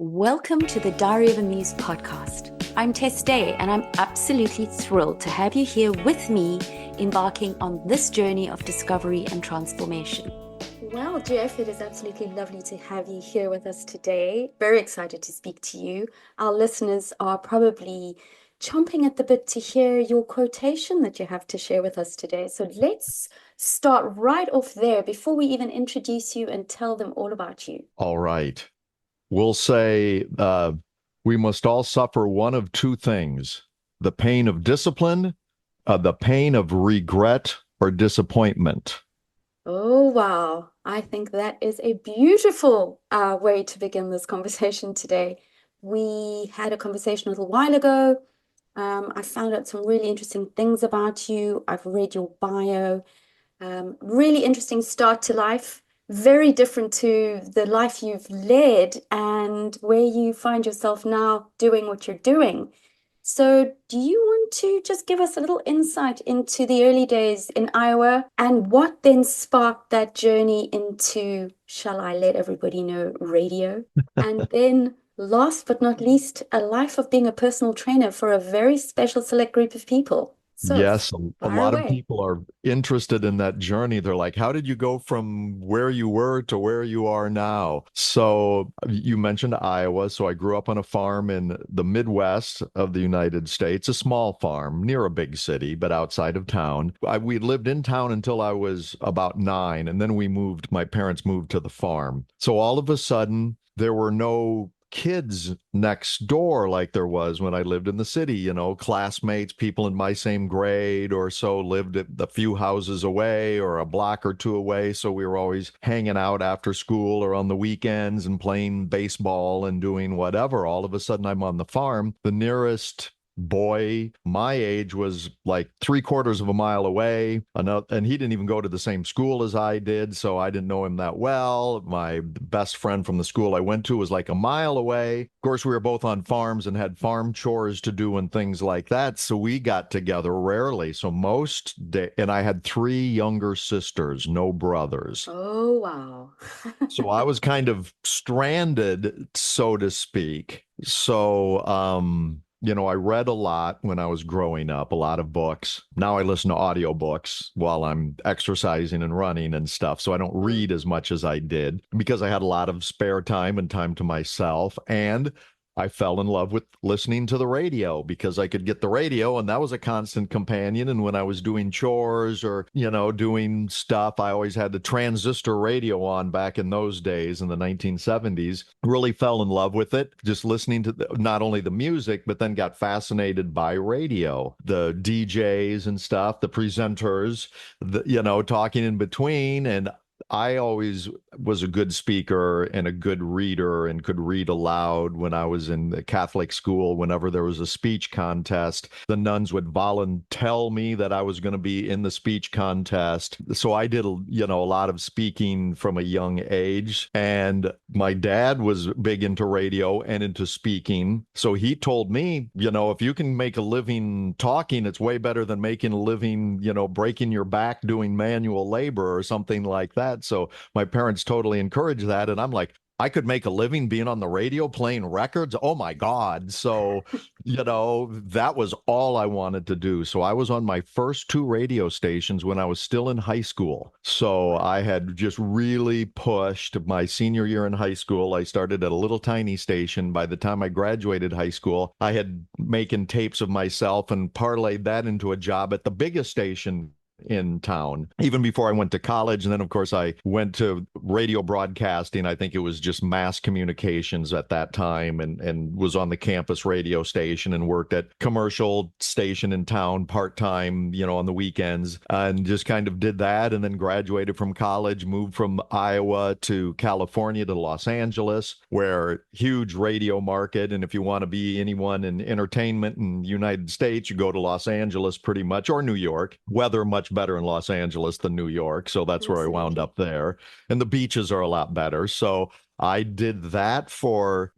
Welcome to the Diary of a Muse podcast. I'm Tess Day, and I'm absolutely thrilled to have you here with me, embarking on this journey of discovery and transformation. Well, Jeff, it is absolutely lovely to have you here with us today. Very excited to speak to you. Our listeners are probably chomping at the bit to hear your quotation that you have to share with us today. So let's start right off there before we even introduce you and tell them all about you. All right. We'll say we must all suffer one of two things: the pain of discipline, the pain of regret or disappointment. Oh, wow. I think that is a beautiful way to begin this conversation today. We had a conversation a little while ago. I found out some really interesting things about you. I've read your bio. Really interesting start to life. Very different to the life you've led and where you find yourself now doing what you're doing. So, do you want to just give us a little insight into the early days in Iowa and what then sparked that journey into, shall I let everybody know, radio? And then, last but not least, a life of being a personal trainer for a very special select group of people. So, Yes, a fire lot of away. people are interested in that journey. They're like, how did you go from where you were to where you are now? So you mentioned Iowa. So I grew up on a farm in the Midwest of the United States, a small farm near a big city, but outside of town. We lived in town until I was about 9, and then my parents moved to the farm. So all of a sudden, there were no kids next door like there was when I lived in the city. Classmates, people in my same grade or so lived at a few houses away or a block or two away. So we were always hanging out after school or on the weekends and playing baseball and doing whatever. All of a sudden, I'm on the farm. The nearest boy my age was like 3/4 of a mile away, and he didn't even go to the same school as I did, so I didn't know him that well. My best friend from the school I went to was like a mile away. Of course, we were both on farms and had farm chores to do and things like that, so we got together rarely. So most day, and I had 3 younger sisters, no brothers. Oh, wow. So I was kind of stranded, so to speak. So, I read a lot when I was growing up, a lot of books. Now I listen to audiobooks while I'm exercising and running and stuff. So I don't Mm. read as much as I did because I had a lot of spare time and time to myself. And I fell in love with listening to the radio because I could get the radio, and that was a constant companion. And when I was doing chores or, doing stuff, I always had the transistor radio on back in those days in the 1970s. Really fell in love with it, just listening to not only the music, but then got fascinated by radio, the DJs and stuff, the presenters, talking in between. And I always was a good speaker and a good reader and could read aloud when I was in the Catholic school. Whenever there was a speech contest, the nuns would volunteer me that I was going to be in the speech contest. So I did, a lot of speaking from a young age. And my dad was big into radio and into speaking. So he told me, if you can make a living talking, it's way better than making a living, breaking your back doing manual labor or something like that. So my parents totally encouraged that. And I'm like, I could make a living being on the radio playing records. Oh my God. So, that was all I wanted to do. So I was on my first 2 radio stations when I was still in high school. So I had just really pushed my senior year in high school. I started at a little tiny station. By the time I graduated high school, I had making tapes of myself and parlayed that into a job at the biggest station in town, even before I went to college. And then, of course, I went to radio broadcasting. I think it was just mass communications at that time, and was on the campus radio station and worked at commercial station in town part-time, on the weekends, and just kind of did that. And then graduated from college, moved from Iowa to California to Los Angeles, where huge radio market. And if you want to be anyone in entertainment in the United States, you go to Los Angeles pretty much, or New York. Weather much better in Los Angeles than New York. So that's where I wound Absolutely. up there. And the beaches are a lot better. So I did that for,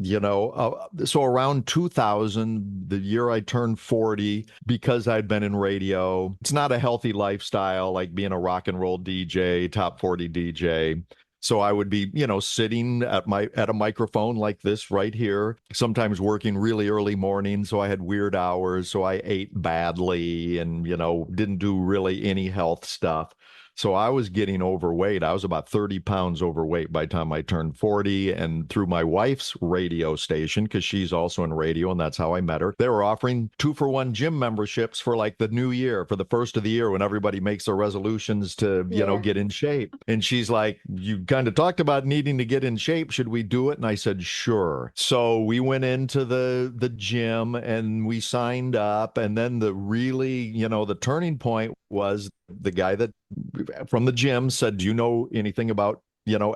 so around 2000, the year I turned 40, because I'd been in radio. It's not a healthy lifestyle like being a rock and roll DJ, top 40 DJ. So I would be, sitting at a microphone like this right here, sometimes working really early morning. So I had weird hours. So I ate badly and, didn't do really any health stuff. So I was getting overweight. I was about 30 pounds overweight by the time I turned 40. And through my wife's radio station, because she's also in radio, and that's how I met her, they were offering 2-for-1 gym memberships for like the new year, for the first of the year when everybody makes their resolutions to, Yeah. get in shape. And she's like, you kind of talked about needing to get in shape. Should we do it? And I said, sure. So we went into the gym and we signed up. And then the really, the turning point was the guy that from the gym said, do you know anything about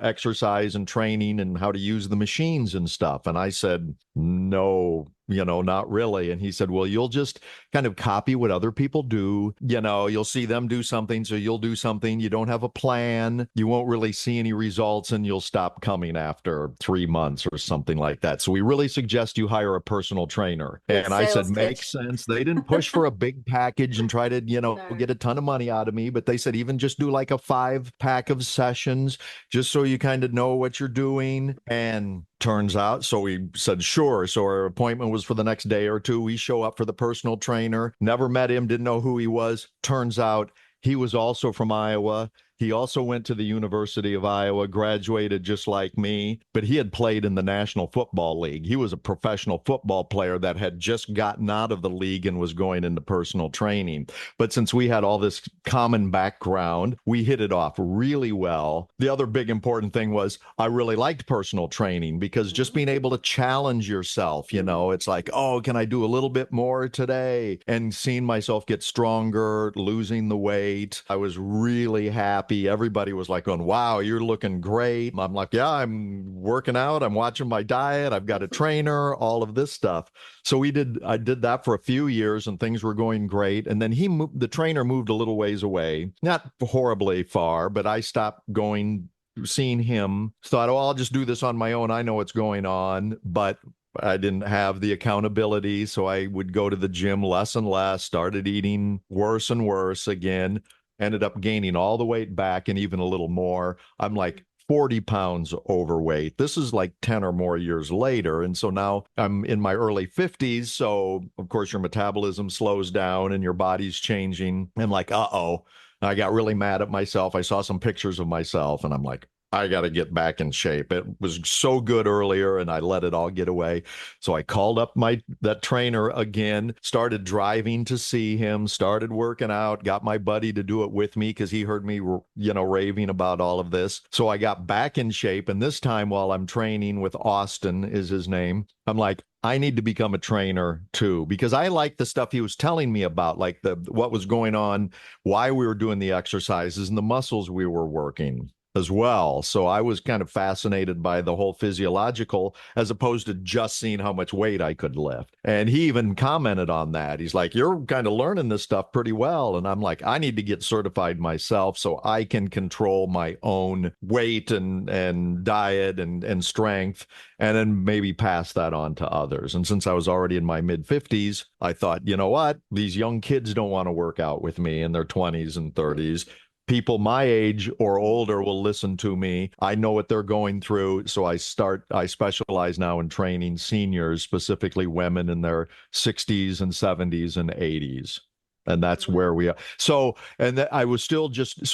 exercise and training and how to use the machines and stuff? And I said, no, not really. And he said, well, you'll just kind of copy what other people do. You'll see them do something, so you'll do something. You don't have a plan. You won't really see any results, and you'll stop coming after 3 months or something like that. So we really suggest you hire a personal trainer. Good And I said, sales makes pitch. sense. They didn't push for a big package and try to, No. get a ton of money out of me, but they said even just do like a 5 pack of sessions just so you kind of know what you're doing. And turns out, so we said, sure. So our appointment was for the next day or two. We show up for the personal trainer, never met him, didn't know who he was. Turns out he was also from Iowa. He also went to the University of Iowa, graduated just like me, but he had played in the National Football League. He was a professional football player that had just gotten out of the league and was going into personal training. But since we had all this common background, we hit it off really well. The other big important thing was I really liked personal training because just being able to challenge yourself, it's like, oh, can I do a little bit more today? And seeing myself get stronger, losing the weight. I was really happy. Everybody was like going, wow, you're looking great. I'm like, yeah, I'm working out. I'm watching my diet. I've got a trainer, all of this stuff. So I did that for a few years and things were going great. And then the trainer moved a little ways away, not horribly far, but I stopped going, seeing him, thought, oh, I'll just do this on my own. I know what's going on. But I didn't have the accountability. So I would go to the gym less and less, started eating worse and worse again, ended up gaining all the weight back and even a little more. I'm like 40 pounds overweight. This is like 10 or more years later. And so now I'm in my early 50s. So, of course, your metabolism slows down and your body's changing. I'm like, uh-oh. I got really mad at myself. I saw some pictures of myself and I'm like, I got to get back in shape. It was so good earlier and I let it all get away. So I called up that trainer again, started driving to see him, started working out, got my buddy to do it with me because he heard me, raving about all of this. So I got back in shape. And this time while I'm training with Austin is his name, I'm like, I need to become a trainer too, because I like the stuff he was telling me about, like what was going on, why we were doing the exercises and the muscles we were working as well. So I was kind of fascinated by the whole physiological as opposed to just seeing how much weight I could lift. And he even commented on that. He's like, you're kind of learning this stuff pretty well. And I'm like, I need to get certified myself so I can control my own weight and diet and strength, and then maybe pass that on to others. And since I was already in my mid 50s, I thought, you know what? These young kids don't want to work out with me in their 20s and 30s. People my age or older will listen to me. I know what they're going through. So I specialize now in training seniors, specifically women in their 60s and 70s and 80s. And that's where we are. So, I was still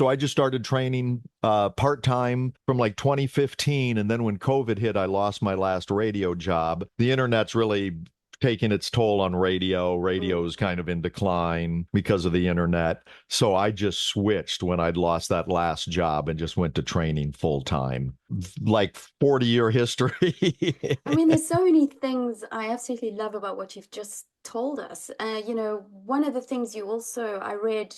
I just started training part-time from like 2015. And then when COVID hit, I lost my last radio job. The internet's really taking its toll on radio. Radio is kind of in decline because of the internet. So I just switched when I'd lost that last job and just went to training full time. Like 40-year history. I mean, there's so many things I absolutely love about what you've just told us. One of the things I read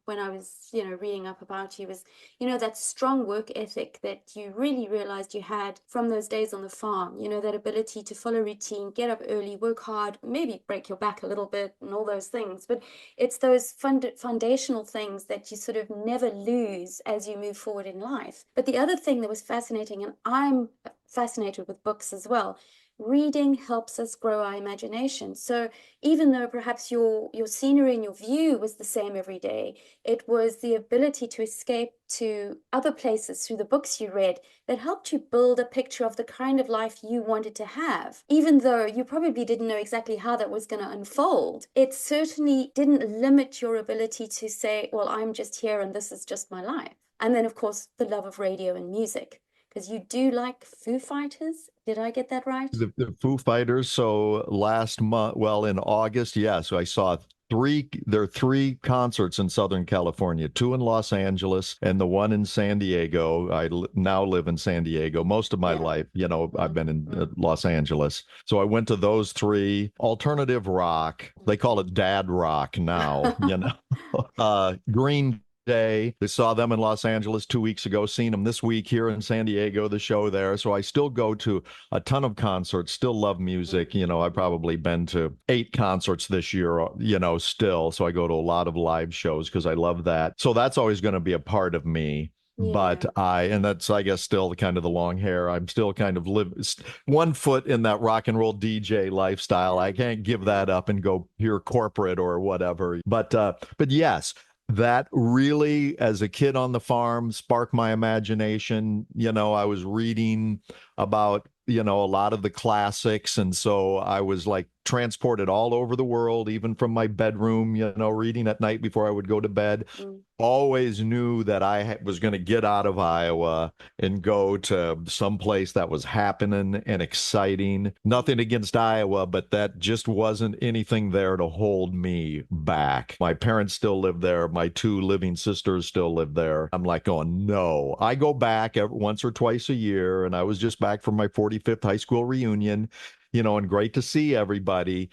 when I was, reading up about you was, that strong work ethic that you really realized you had from those days on the farm, that ability to follow routine, get up early, work hard, maybe break your back a little bit and all those things. But it's those foundational things that you sort of never lose as you move forward in life. But the other thing that was fascinating, and I'm fascinated with books as well, reading helps us grow our imagination. So even though perhaps your scenery and your view was the same every day, it was the ability to escape to other places through the books you read that helped you build a picture of the kind of life you wanted to have. Even though you probably didn't know exactly how that was going to unfold, it certainly didn't limit your ability to say, well, I'm just here and this is just my life. And then, of course, the love of radio and music, because you do like Foo Fighters. Did I get that right? The Foo Fighters. So last month, well, in August, yes, I saw there are three concerts in Southern California, two in Los Angeles and the one in San Diego. Now live in San Diego. Most of my Yeah. life, I've Mm, been in mm, Los Angeles. So I went to those three. Alternative rock, they call it dad rock now, Green Day. I saw them in Los Angeles 2 weeks ago, seen them this week here in San Diego, the show there. So I still go to a ton of concerts, still love mm, music. I've probably been to 8 concerts this year, still. So I go to a lot of live shows because I love that. So that's always going to be a part of me. But yeah. and that's, I guess, still kind of the long hair. I'm still kind of one foot in that rock and roll DJ lifestyle. I can't give Yeah. that up and go pure corporate or whatever. But yes, that really, as a kid on the farm, sparked my imagination. I was reading about, a lot of the classics. And so I was like transported all over the world, even from my bedroom, reading at night before I would go to bed. Mm, Always knew that I was going to get out of Iowa and go to some place that was happening and exciting. mm, Nothing against Iowa, but that just wasn't anything there to hold me back. My parents still live there. My two living sisters still live there. I'm like going, no. I go back once or twice a year, and I was just back from my 45th high school reunion, and great to see everybody.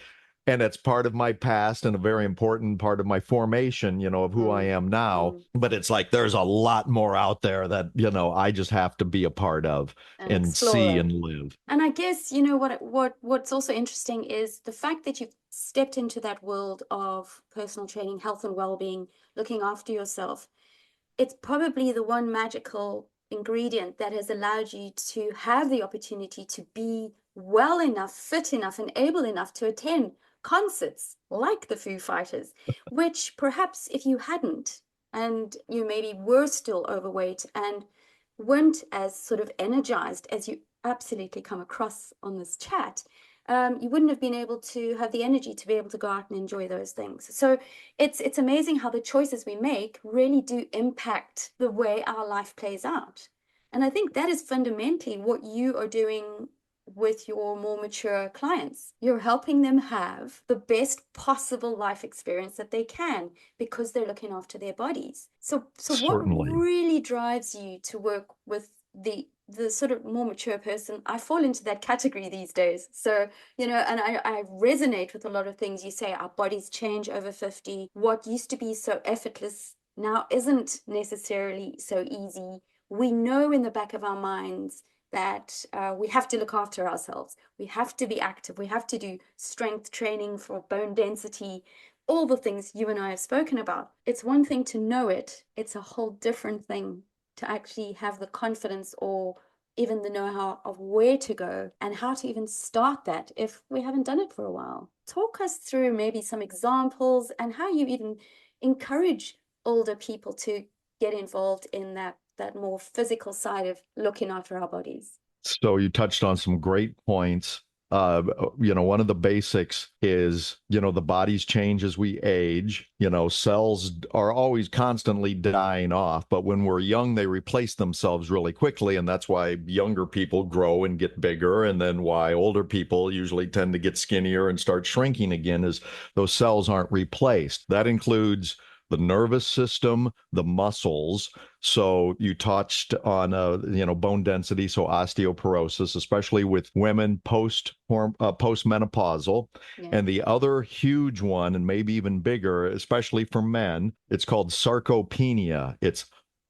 And it's part of my past and a very important part of my formation, of who I mm, am now. mm. But it's like there's a lot more out there that, I just have to be a part of An and see explorer. and live. And I guess, what's also interesting is the fact that you've stepped into that world of personal training, health and well-being, looking after yourself. It's probably the one magical ingredient that has allowed you to have the opportunity to be well enough, fit enough, and able enough to attend concerts like the Foo Fighters, which perhaps if you hadn't, and you maybe were still overweight and weren't as sort of energized as you absolutely come across on this chat, you wouldn't have been able to have the energy to be able to go out and enjoy those things. So it's amazing how the choices we make really do impact the way our life plays out. And I think that is fundamentally what you are doing with your more mature clients. You're helping them have the best possible life experience that they can because they're looking after their bodies. So what Certainly. really drives you to work with the sort of more mature person? I fall into that category these days. So, and I resonate with a lot of things you say. Our bodies change over 50. What used to be so effortless now isn't necessarily so easy. We know in the back of our minds that we have to look after ourselves. We have to be active. We have to do strength training for bone density, all the things you and I have spoken about. It's one thing to know it, it's a whole different thing to actually have the confidence or even the know-how of where to go and how to even start that if we haven't done it for a while. Talk us through maybe some examples and how you even encourage older people to get involved in that more physical side of looking after our bodies. So you touched on some great points. One of the basics is, the bodies change as we age. Cells are always constantly dying off, but when we're young, they replace themselves really quickly. And that's why younger people grow and get bigger. And then why older people usually tend to get skinnier and start shrinking again, is those cells aren't replaced. That includes the nervous system, the muscles. So you touched on, bone density, so osteoporosis, especially with women postmenopausal. Yeah. And the other huge one, and maybe even bigger, especially for men, it's called sarcopenia. It's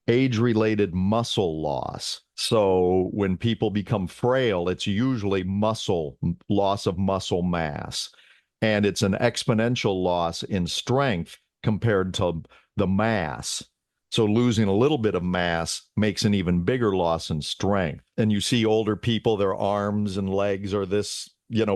age-related muscle loss. So when people become frail, it's usually loss of muscle mass. And it's an exponential loss in strength compared to the mass. So losing a little bit of mass makes an even bigger loss in strength. And you see older people, their arms and legs are this,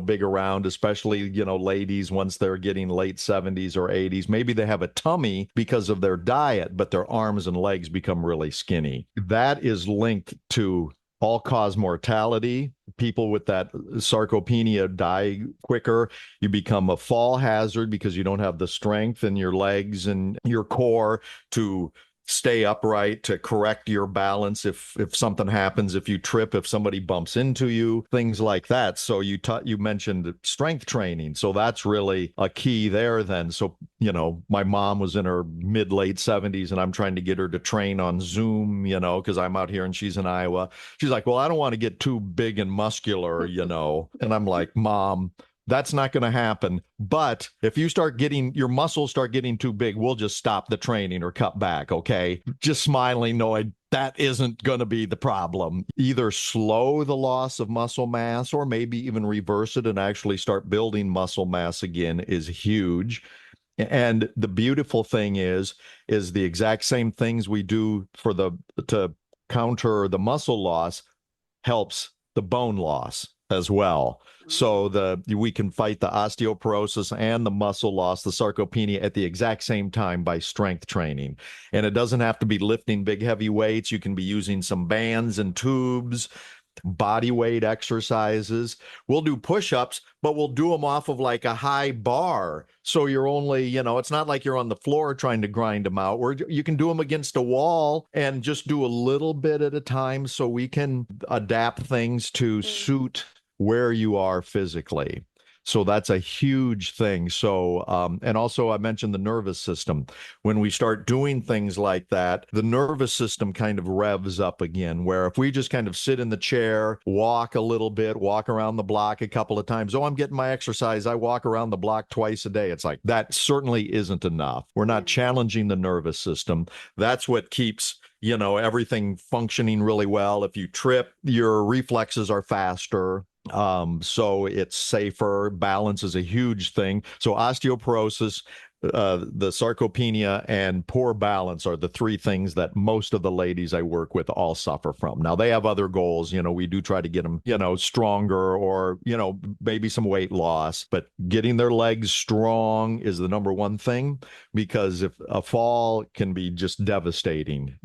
big around, especially, ladies, once they're getting late 70s or 80s. Maybe they have a tummy because of their diet, but their arms and legs become really skinny. That is linked to all cause mortality. People with that sarcopenia die quicker. You become a fall hazard because you don't have the strength in your legs and your core to stay upright, to correct your balance if something happens, if you trip, if somebody bumps into you, things like that. So you mentioned strength training, so that's really a key there then. So my mom was in her mid late 70s and I'm trying to get her to train on Zoom, because I'm out here and she's in Iowa. She's like, well, I don't want to get too big and muscular, and I'm like, Mom, that's not going to happen. But if you start getting your muscles start getting too big, we'll just stop the training or cut back. Okay. Just smiling, knowing that isn't going to be the problem. Either slow the loss of muscle mass or maybe even reverse it and actually start building muscle mass again is huge. And the beautiful thing is the exact same things we do to counter the muscle loss helps the bone loss as well. So we can fight the osteoporosis and the muscle loss, the sarcopenia at the exact same time by strength training. And it doesn't have to be lifting big heavy weights. You can be using some bands and tubes, body weight exercises. We'll do push-ups, but we'll do them off of like a high bar. So you're only, it's not like you're on the floor trying to grind them out. Where you can do them against a wall and just do a little bit at a time so we can adapt things to suit where you are physically. So that's a huge thing. So, and also I mentioned the nervous system. When we start doing things like that, the nervous system kind of revs up again, where if we just kind of sit in the chair, walk a little bit, walk around the block a couple of times, oh, I'm getting my exercise. I walk around the block twice a day. It's like, that certainly isn't enough. We're not challenging the nervous system. That's what keeps everything functioning really well. If you trip, your reflexes are faster. So it's safer. Balance is a huge thing. So osteoporosis, the sarcopenia, and poor balance are the three things that most of the ladies I work with all suffer from. Now they have other goals. We do try to get them, stronger or, maybe some weight loss, but getting their legs strong is the number one thing, because if a fall can be just devastating,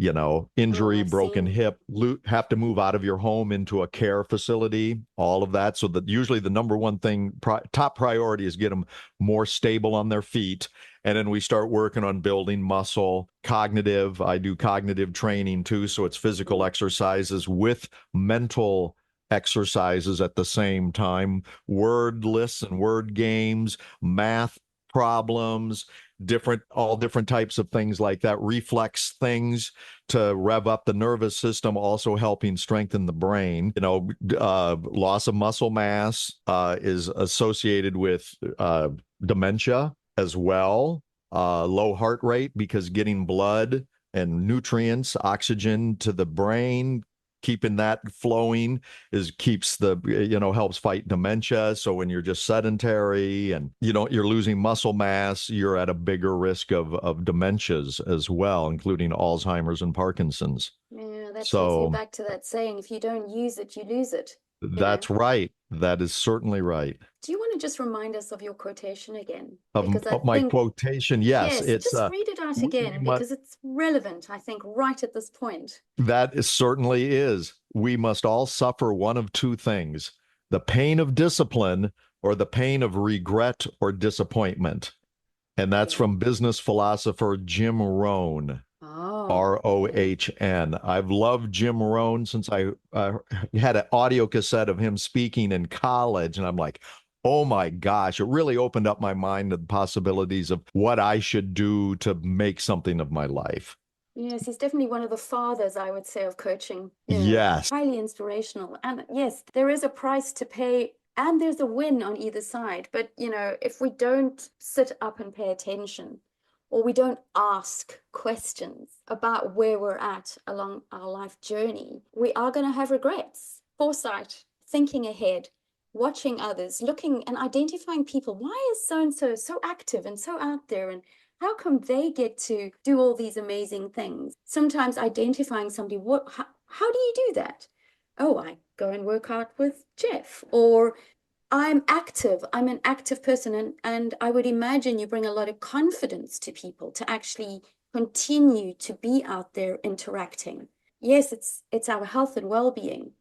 injury, broken hip, have to move out of your home into a care facility, all of that. So that usually the number one thing, top priority is get them more stable on their feet. And then we start working on building muscle, cognitive. I do cognitive training too. So it's physical exercises with mental exercises at the same time, word lists and word games, math problems, all different types of things like that, reflex things to rev up the nervous system, also helping strengthen the brain. Loss of muscle mass is associated with dementia as well, low heart rate, because getting blood and nutrients, oxygen to the brain, keeping that flowing keeps helps fight dementia. So when you're just sedentary and you're losing muscle mass, you're at a bigger risk of dementias as well, including Alzheimer's and Parkinson's. Yeah, that takes me So back to that saying, if you don't use it, you lose it. that's right. That is certainly right. Do you want to just remind us of your quotation again? Of, Because I of my think, quotation, yes, yes, it's just read it out we again must, because it's relevant, I think, right at this point. certainly is. We must all suffer one of two things: the pain of discipline or the pain of regret or disappointment. And that's Yeah. from business philosopher Jim Rohn. Oh, yeah. Rohn. I've loved Jim Rohn since I had an audio cassette of him speaking in college. And I'm like, oh my gosh, it really opened up my mind to the possibilities of what I should do to make something of my life. Yes, he's definitely one of the fathers, I would say, of coaching. Yes, Highly inspirational. And yes, there is a price to pay and there's a win on either side. But, if we don't sit up and pay attention, or we don't ask questions about where we're at along our life journey, we are going to have regrets. Foresight, thinking ahead, watching others, looking and identifying people. Why is so and so so active and so out there? And how come they get to do all these amazing things? Sometimes identifying somebody, how do you do that? Oh, I go and work out with Jeff, or I'm active. I'm an active person, and I would imagine you bring a lot of confidence to people to actually continue to be out there interacting. Yes, it's our health and well-being,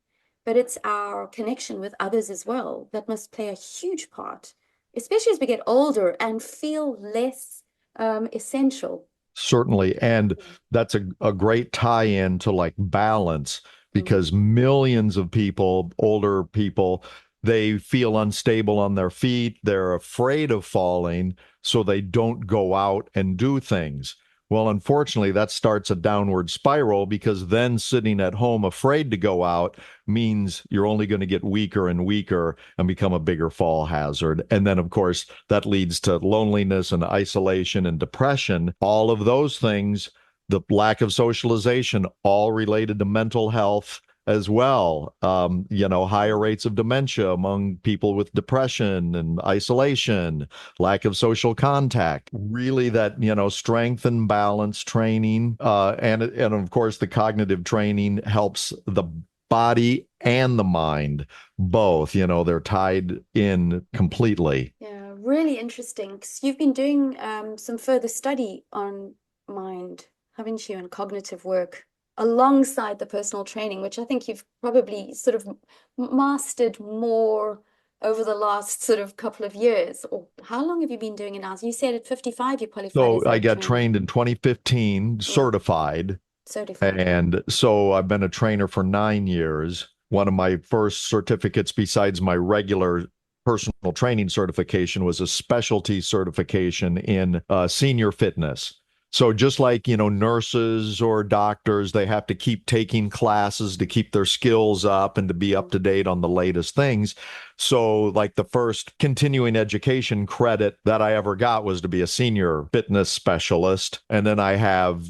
but it's our connection with others as well that must play a huge part, especially as we get older and feel less essential. Certainly. And that's a great tie-in to like balance Mm, because millions of people, older people, they feel unstable on their feet. They're afraid of falling, so they don't go out and do things. Well, unfortunately, that starts a downward spiral because then sitting at home afraid to go out means you're only going to get weaker and weaker and become a bigger fall hazard. And then, of course, that leads to loneliness and isolation and depression. All of those things, the lack of socialization, all related to mental health as well. Higher rates of dementia among people with depression and isolation, lack of social contact. Really, that strength and balance training, and of course the cognitive training helps the body and the mind both. They're tied in completely. yeah, really interesting. Because you've been doing some further study on mind, haven't you, and cognitive work alongside the personal training, which I think you've probably sort of mastered more over the last sort of couple of years. Or how long have you been doing it now? You said at 55 you qualified So as I a got trainer. trained in 2015, Mm, certified. certified, yeah. And so I've been a trainer for 9 years. One of my first certificates, besides my regular personal training certification, was a specialty certification in senior fitness. So just like, nurses or doctors, they have to keep taking classes to keep their skills up and to be up Mm, to date on the latest things. So like the first continuing education credit that I ever got was to be a senior fitness specialist. And then I have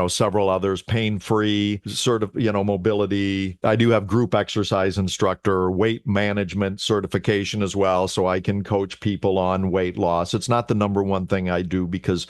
several others, pain free, sort of, mobility. I do have group exercise instructor, weight management certification as well. So I can coach people on weight loss. It's not the number one thing I do because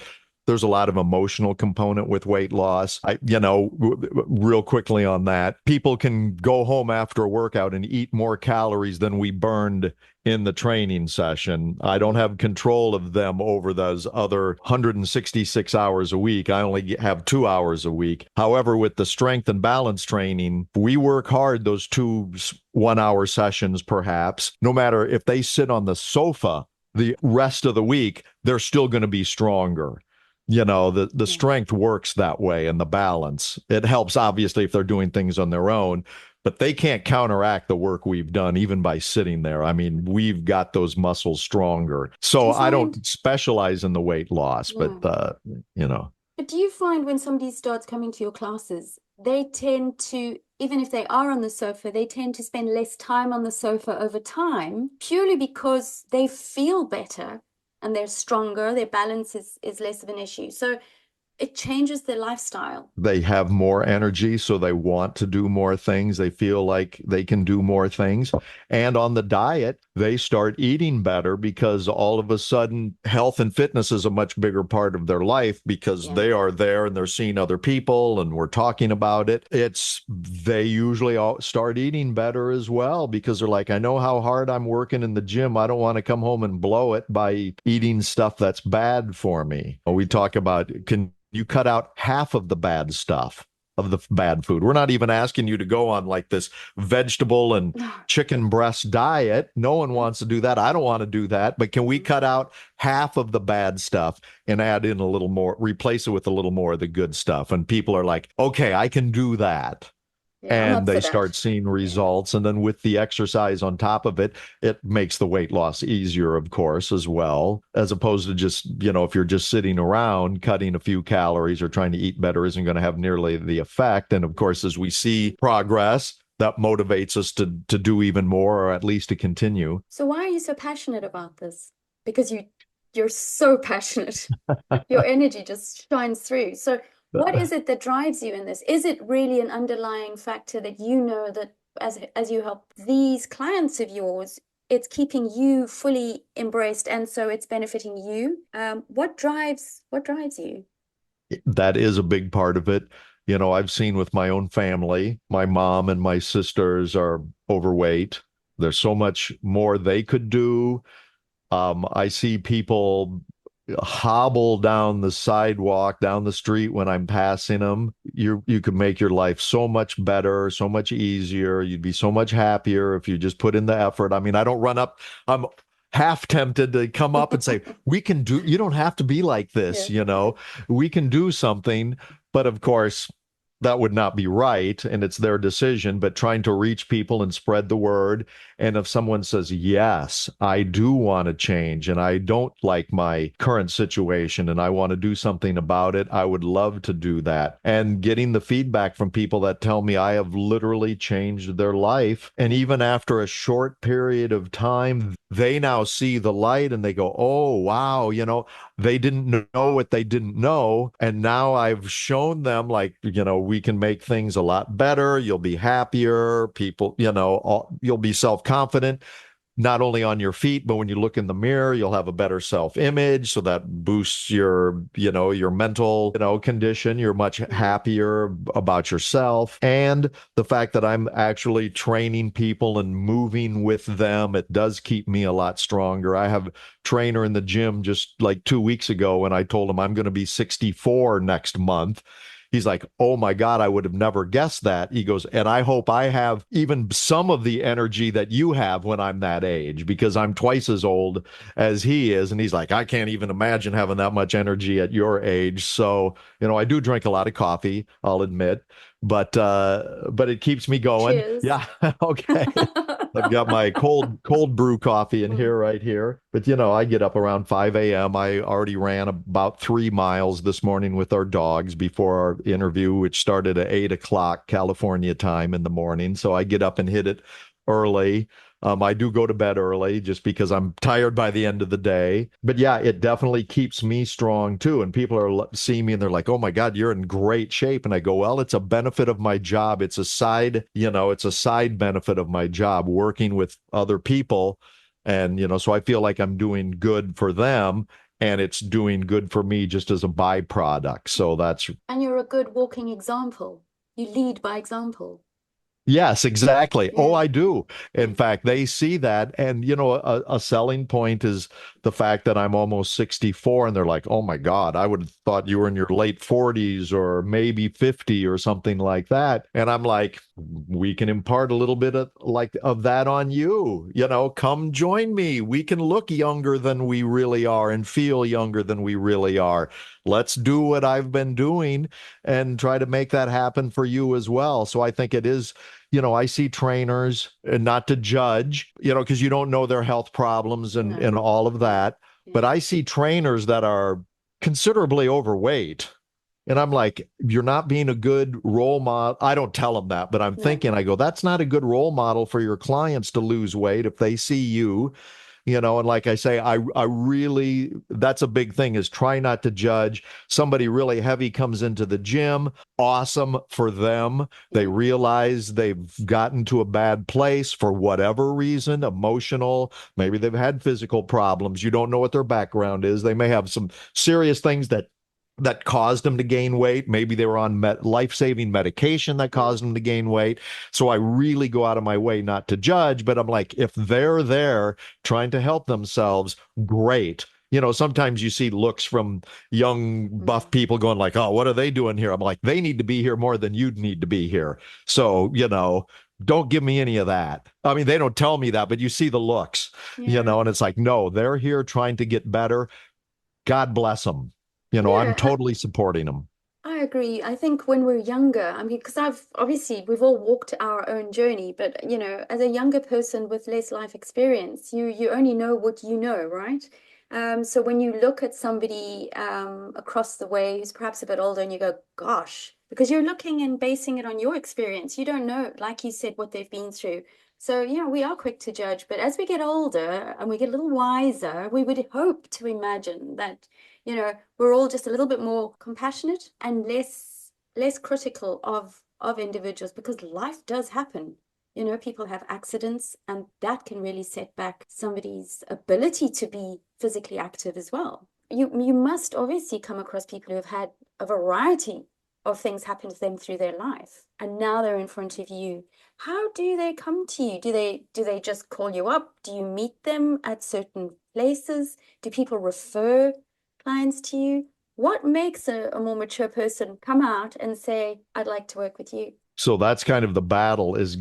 there's a lot of emotional component with weight loss. Real quickly on that, people can go home after a workout and eat more calories than we burned in the training session. I don't mm, have control of them over those other 166 hours a week. I only have 2 hours a week. However, with the strength and balance training, we work hard those two 1 hour sessions, perhaps, no matter if they sit on the sofa the rest of the week, they're still going to be stronger. The yeah. strength works that way and the balance. It helps, obviously, if they're doing things on their own, but they can't counteract the work we've done even by sitting there. I mean, we've got those muscles stronger. Do So you I find, don't specialize in the weight loss, but yeah. you know, But do you find when somebody starts coming to your classes, they tend to, even if they are on the sofa, they tend to spend less time on the sofa over time purely because they feel better and they're stronger, their balance is less of an issue. So it changes their lifestyle. they have more energy, so they want to do more things. They feel like they can do more things. And on the diet, they start eating better because all of a sudden, health and fitness is a much bigger part of their life because Yeah. they are there and they're seeing other people and we're talking about it. They usually all start eating better as well because they're like, I know how hard I'm working in the gym. I don't want to come home and blow it by eating stuff that's bad for me. We talk about you cut out half of the bad stuff of the bad food. We're not even asking you to go on like this vegetable and No. chicken breast diet. No one wants to do that. I don't want to do that. But can we Mm, cut out half of the bad stuff and add in a little more, replace it with a little more of the good stuff? And people are like, okay, I can do that, yeah, I'm and up they for start that. seeing Yeah. results. And then with the exercise on top of it, it makes the weight loss easier, of course, as well, as opposed to just, if you're just sitting around, cutting a few calories or trying to eat better isn't going to have nearly the effect. And of course, as we see progress, that motivates us to do even more or at least to continue. So why are you so passionate about this? Because you're so passionate. Your energy just shines through. So what is it that drives you in this? Is it really an underlying factor that you know that as you help these clients of yours, it's keeping you fully embraced, and so it's benefiting you. What drives you? That is a big part of it. You know, I've seen with my own family, my mom and my sisters are overweight. There's so much more they could do. I see people hobble down the sidewalk, down the street when I'm passing them. You could make your life so much better, so much easier. You'd be so much happier if you just put in the effort. I mean, I don't run up. I'm half tempted to come up and say, "We can do. You don't have to be like this, Yeah, you yeah. know. We can do something." But of course, that would not be right, and it's their decision. But trying to reach people and spread the word, and if someone says, yes, I do want to change and I don't like my current situation and I want to do something about it, I would love to do that. And getting the feedback from people that tell me I have literally changed their life. And even after a short period of time, they now see the light and they go, oh, wow, they didn't know what they didn't know. And now I've shown them, like, we can make things a lot better. You'll be happier. People, you'll be self-confident, not only on your feet, but when you look in the mirror, you'll have a better self-image. So that boosts your mental, condition. You're much Mm. happier about yourself. And the fact that I'm actually training people and moving with them, it does keep me a lot stronger. I have a trainer in the gym just like 2 weeks ago, and I told him I'm going to be 64 next month. He's like, oh my God, I would have never guessed that. He goes, and I hope I have even some of the energy that you have when I'm that age, because I'm twice as old as he is. And he's like, I can't even imagine having that much energy at your age. So, I do drink a lot of coffee, I'll admit, but it keeps me going. Cheers. Yeah. Okay. I've got my cold brew coffee in Mm. here right here. But I get up around 5 a.m. I already ran about 3 miles this morning with our dogs before our interview, which started at 8 o'clock California time in the morning. So I get up and hit it early. I do go to bed early just because I'm tired by the end of the day. But yeah, it definitely keeps me strong too. And people are seeing me and they're like, "Oh my God, you're in great shape." And I go, "Well, it's a benefit of my job. It's a side benefit of my job working with other people." And, so I feel like I'm doing good for them and it's doing good for me just as a byproduct. So that's And you're a good walking example. You lead by example. Yes, exactly. Oh, Yeah, I do. yeah, In fact, they see that. And, a selling point is the fact that I'm almost 64 and they're like, oh my God, I would have thought you were in your late 40s or maybe 50 or something like that. And I'm like, we can impart a little bit of that on you. Come join me. We can look younger than we really are and feel younger than we really are. Let's do what I've been doing and try to make that happen for you as well. So I think it is, I see trainers, and not to judge, because you don't know their health problems no, and all of yeah, that. But yeah, I see trainers that are considerably overweight. And I'm like, you're not being a good role model. I don't tell them that, but I'm no, thinking, I go, that's not a good role model for your clients to lose weight if they see you. And like I say, I really, that's a big thing, is try not to judge. Somebody really heavy comes into the gym, awesome for them. They yeah, realize they've gotten to a bad place for whatever reason, emotional, maybe they've had physical problems. You don't know what their background is. They may have some serious things that caused them to gain weight. Maybe they were on life-saving medication that mm, caused them to gain weight. So I really go out of my way not to judge, but I'm like, if they're there trying to help themselves, great. Sometimes you see looks from young buff mm, people going like, oh, what are they doing here? I'm like, they need to be here more than you'd need to be here. So, don't give me any of that. I mean, they don't tell me that, but you see the looks, yeah. and it's like, no, they're here trying to get better. God bless them. I'm Yeah, totally supporting them. I agree. I think when we're younger, I mean, because we've all walked our own journey, but as a younger person with less life experience, you only know what you know, right? So when you look at somebody across the way who's perhaps a bit older and you go, gosh, because you're looking and basing it on your experience, you don't know, like you said, what they've been through. So yeah, we are quick to judge, but as we get older and we get a little wiser, we would hope to imagine that we're all just a little bit more compassionate and less critical of individuals because life does happen. People have accidents, and that can really set back somebody's ability to be physically active as well. You must obviously come across people who have had a variety of things happen to them through their life, and now they're in front of you. How do they come to you? Do they just call you up? Do you meet them at certain places? Do people refer clients to you? What makes a more mature person come out and say, I'd like to work with you? So that's kind of the battle is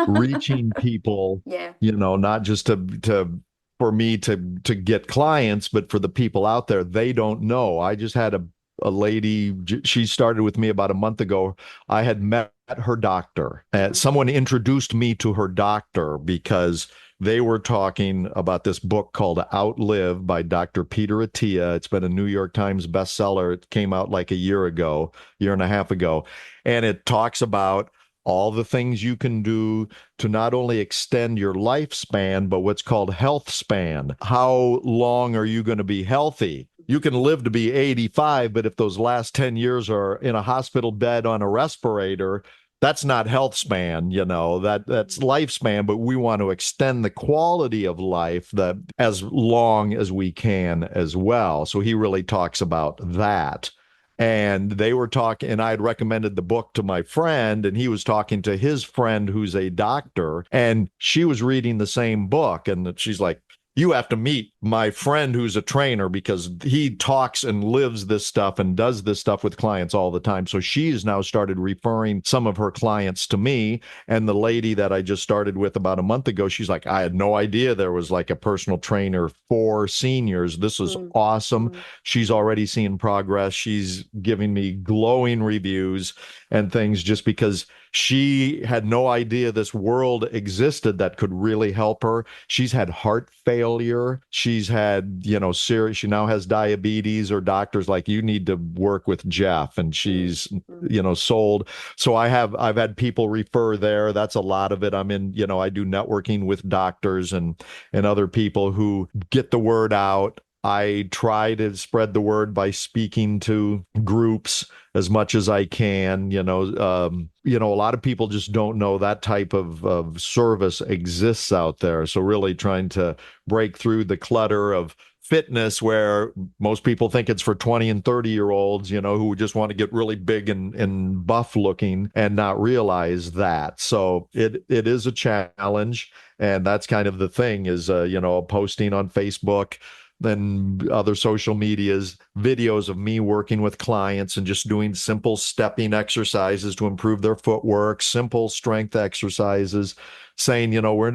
reaching people, Yeah. not just to for me to get clients, but for the people out there, they don't know. I just had a lady, she started with me about a month ago. I had met her doctor. And Mhm. someone introduced me to her doctor because they were talking about this book called Outlive by Dr. Peter Attia. It's been a New York Times bestseller. It came out like a year ago, year and a half ago. And it talks about all the things you can do to not only extend your lifespan, but what's called health span. How long are you going to be healthy? You can live to be 85, but if those last 10 years are in a hospital bed on a respirator, that's not health span, that's lifespan, but we want to extend the quality of life that as long as we can as well. So he really talks about that. And they were talking, and I had recommended the book to my friend, and he was talking to his friend who's a doctor, and she was reading the same book. And she's like, you have to meet my friend who's a trainer because he talks and lives this stuff and does this stuff with clients all the time. So she's now started referring some of her clients to me. And the lady that I just started with about a month ago, she's like, I had no idea there was like a personal trainer for seniors. This is Mm, awesome. mm, She's mm, already seeing progress. She's giving me glowing reviews and things just because she had no idea this world existed that could really help her. She's had heart failure. She's had, serious, she now has diabetes, or doctors like, you need to work with Jeff. And mm, she's, mm, sold. So I've had people refer there. That's a lot of it. I'm in, I do networking with doctors and other people who get the word out. I try to spread the word by speaking to groups as much as I can. A lot of people just don't know that type of service exists out there. So really trying to break through the clutter of fitness where most people think it's for 20 and 30-year-olds, who just want to get really big and buff looking and not realize that. So it is a challenge. And that's kind of the thing is, posting on Facebook, then other social medias, videos of me working with clients and just doing simple stepping exercises to improve their footwork, simple strength exercises, saying,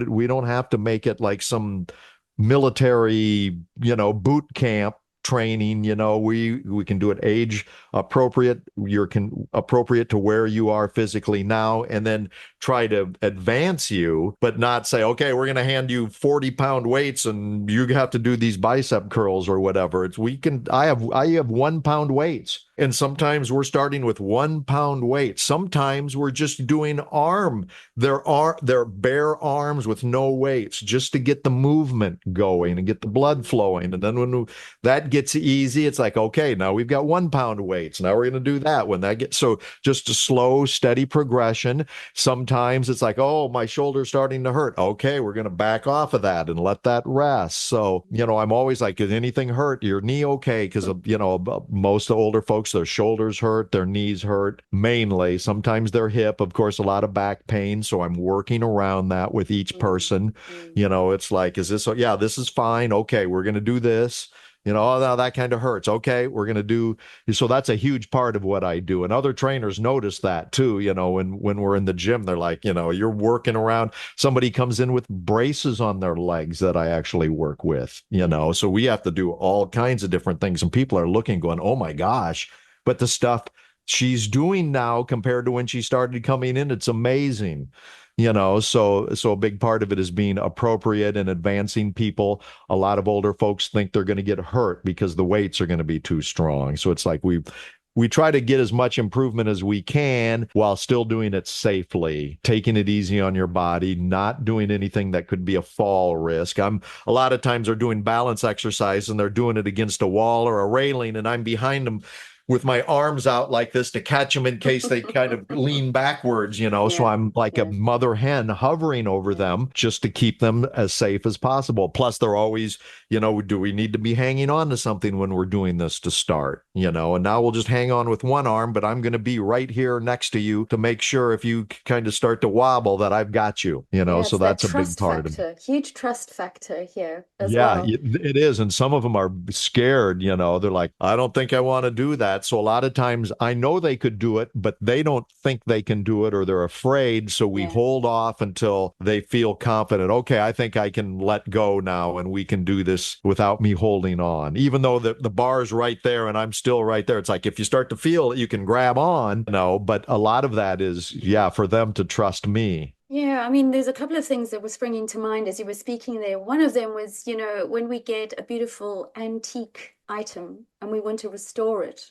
we don't have to make it like some military, boot camp training. We can do it age appropriate. You're appropriate to where you are physically now, and then try to advance you, but not say, okay, we're going to hand you 40-pound weights and you have to do these bicep curls or whatever. I have 1 pound weights. And sometimes we're starting with 1 pound weight. Sometimes we're just doing arm. There are bare arms with no weights just to get the movement going and get the blood mm, flowing. And then when that gets easy, it's like, okay, now we've got 1 pound weights. Now we're going to do that when that gets so just a slow, steady progression. Sometimes it's like, oh, my shoulder's starting to hurt. Okay, we're going to back off of that and let that rest. So, I'm always like, is anything hurt? Your knee okay? Because, most older folks, their shoulders hurt, their knees hurt mainly. Sometimes their hip, of course, a lot of back pain. So I'm working around that with each mm, person. mm, It's like, is this, yeah, this is fine. Okay, we're going to do this. Oh, now that kind of hurts. Okay, we're going to do. So that's a huge part of what I do. And other trainers notice that too. When we're in the gym, they're like, you're working around. Somebody comes in with braces on their legs that I actually work with, mm, So we have to do all kinds of different things. And people are looking, going, oh my gosh. But the stuff she's doing now compared to when she started coming in, it's amazing. So a big part of it is being appropriate and advancing people. A lot of older folks think they're going to get hurt because the weights are going to be too strong. So it's like we try to get as much improvement as we can while still doing it safely, taking it easy on your body, not doing anything that could be a fall risk. I'm a lot of times they're doing balance exercise and they're doing it against a wall or a railing, and I'm behind them with my arms out like this to catch them in case they kind of lean backwards, you know. So Yeah, I'm like a yeah, mother hen hovering over yeah. them just to keep them as safe as possible. Plus, they're always, you know, do we need to be hanging on to something when we're doing this to start, you know? And now we'll just hang on with one arm, but I'm going to be right here next to you to make sure if you kind of start to wobble that I've got you, you know? Yeah, So it's that that's a big trust part of it. factor, huge trust factor here as Yeah, well. it is. And some of them are scared, you know. They're like, I don't think I want to do that. So a lot of times I know they could do it, but they don't think they can do it or they're afraid. So we Yeah. hold off until they feel confident. Okay, I think I can let go now and we can do this without me holding on. Even though the bar's right there and I'm still right there. It's like if you start to feel it, you can grab on, you know, but a lot of that is, yeah, for them to trust me. Yeah, I mean, there's a couple of things that were springing to mind as you were speaking there. One of them was, when we get a beautiful antique item and we want to restore it,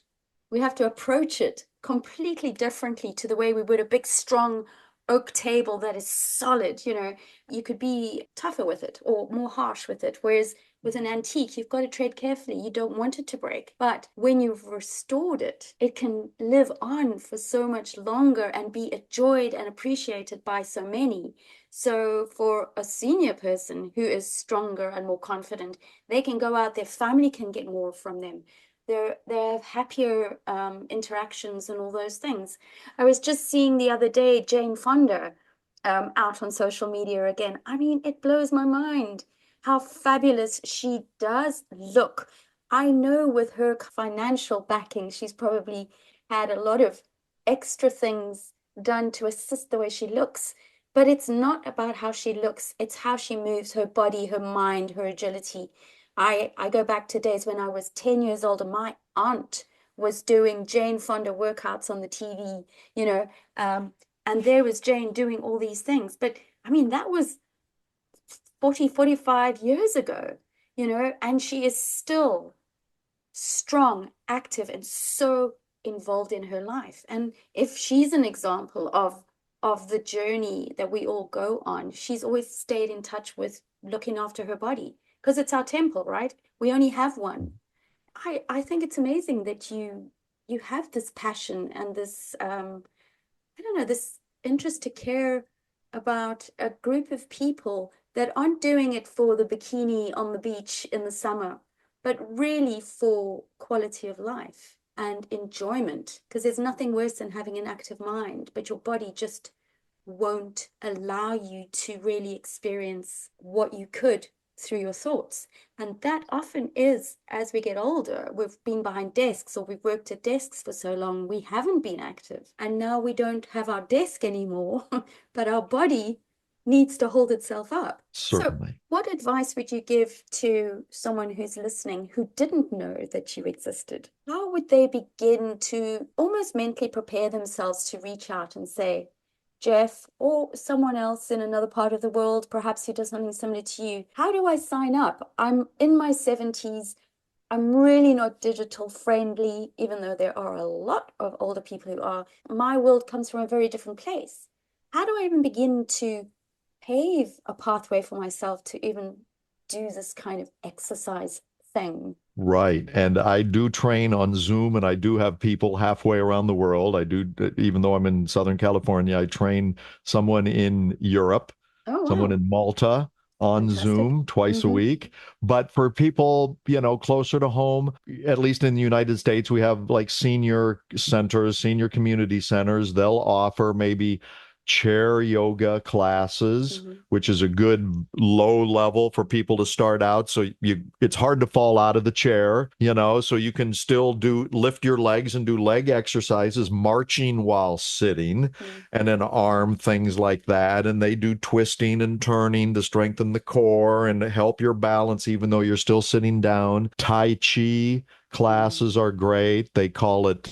we have to approach it completely differently to the way we would a big, strong oak table that is solid. You could be tougher with it or more harsh with it. Whereas with an antique, you've got to tread carefully. You don't want it to break. But when you've restored it, it can live on for so much longer and be enjoyed and appreciated by so many. So for a senior person who is stronger and more confident, they can go out, their family can get more from them. They have happier interactions and all those things. I was just seeing the other day Jane Fonda out on social media again. I mean, it blows my mind how fabulous she does look. I know with her financial backing, she's probably had a lot of extra things done to assist the way she looks. But it's not about how she looks, it's how she moves, her body, her mind, her agility. I go back to days when I was 10 years old and my aunt was doing Jane Fonda workouts on the TV, you know, um, and there was Jane doing all these things. But I mean, that was 40, 45 years ago, and she is still strong, active, and so involved in her life. And if she's an example of the journey that we all go on, she's always stayed in touch with looking after her body because it's our temple, right? We only have one. I think it's amazing that you have this passion and this I don't know, this interest to care about a group of people that aren't doing it for the bikini on the beach in the summer, but really for quality of life and enjoyment. Because there's nothing worse than having an active mind, but your body just won't allow you to really experience what you could through your thoughts. And that often is as we get older, we've been behind desks or we've worked at desks for so long, we haven't been active. And now we don't have our desk anymore, but our body needs to hold itself up. So, Certainly. what advice would you give to someone who's listening who didn't know that you existed? How would they begin to almost mentally prepare themselves to reach out and say, Jeff, or someone else in another part of the world, perhaps who does something similar to you. How do I sign up? I'm in my 70s. I'm really not digital friendly, even though there are a lot of older people who are. My world comes from a very different place. How do I even begin to pave a pathway for myself to even do this kind of exercise thing? Right. And I do train on Zoom and I do have people halfway around the world. I do, even though I'm in Southern California, I train someone in Europe, Oh, someone wow. in Malta on Fantastic. Zoom twice a Mm-hmm. week. But for people, you know, closer to home, at least in the United States, we have like senior centers, senior community centers. They'll offer maybe chair yoga classes, Mm-hmm. which is a good low level for people to start out. So it's hard to fall out of the chair, you know, so you can still lift your legs and do leg exercises, marching while sitting, Mm-hmm. and then arm things like that. And they do twisting and turning to strengthen the core and to help your balance, even though you're still sitting down. Tai Chi classes are great. They call it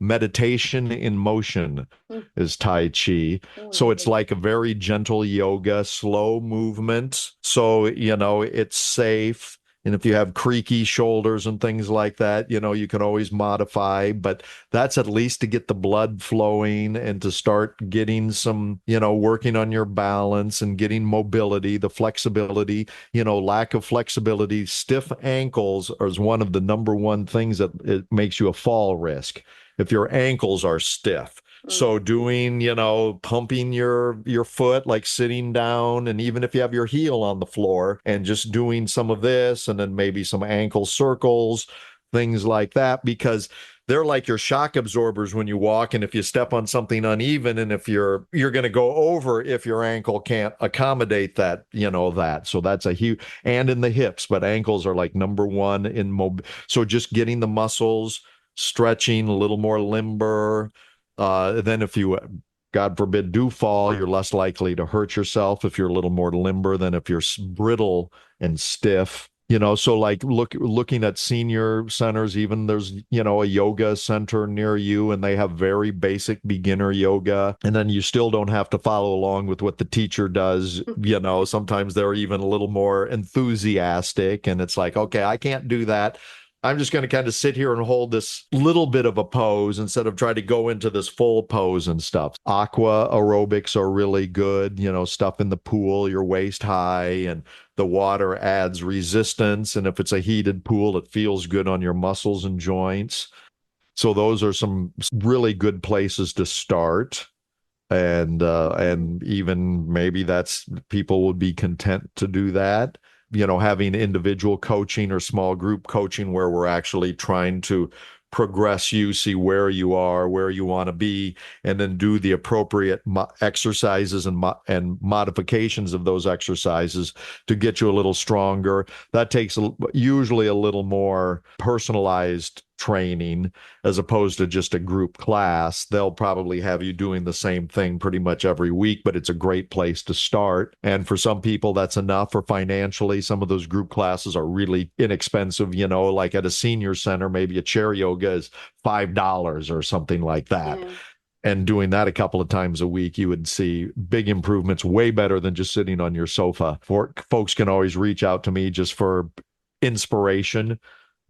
meditation in motion Mm-hmm. is Tai Chi. Oh, So it's lovely. like a very gentle yoga, slow movement. So, you know, it's safe. And if you have creaky shoulders and things like that, you can always modify, but that's at least to get the blood flowing and to start getting some, working on your balance and getting mobility, the flexibility, lack of flexibility. Stiff ankles is one of the number one things that it makes you a fall risk if your ankles are stiff. Mm. So doing, pumping your foot, like sitting down, and even if you have your heel on the floor and just doing some of this and then maybe some ankle circles, things like that, because they're like your shock absorbers when you walk. And if you step on something uneven, and if you're going to go over if your ankle can't accommodate that, that. So that's a huge, and in the hips, but ankles are like number one in So just getting the muscles stretching, a little more limber. Then if you, God forbid, do fall, you're less likely to hurt yourself if you're a little more limber than if you're brittle and stiff. So like looking at senior centers, even there's, a yoga center near you, and they have very basic beginner yoga. And then you still don't have to follow along with what the teacher does. Sometimes they're even a little more enthusiastic, and it's like, okay, I can't do that. I'm just going to kind of sit here and hold this little bit of a pose instead of try to go into this full pose and stuff. Aqua aerobics are really good, stuff in the pool, your waist high, and the water adds resistance. And if it's a heated pool, it feels good on your muscles and joints. So those are some really good places to start. And even maybe that's people would be content to do that, having individual coaching or small group coaching where we're actually trying to progress you, see where you are, where you want to be, and then do the appropriate exercises and modifications of those exercises to get you a little stronger. That takes usually a little more personalized training as opposed to just a group class. They'll probably have you doing the same thing pretty much every week, but it's a great place to start. And for some people, that's enough. Or financially, some of those group classes are really inexpensive, like at a senior center, maybe a chair yoga is $5 or something like that. Yeah. And doing that a couple of times a week, you would see big improvements, way better than just sitting on your sofa. Folks can always reach out to me just for inspiration,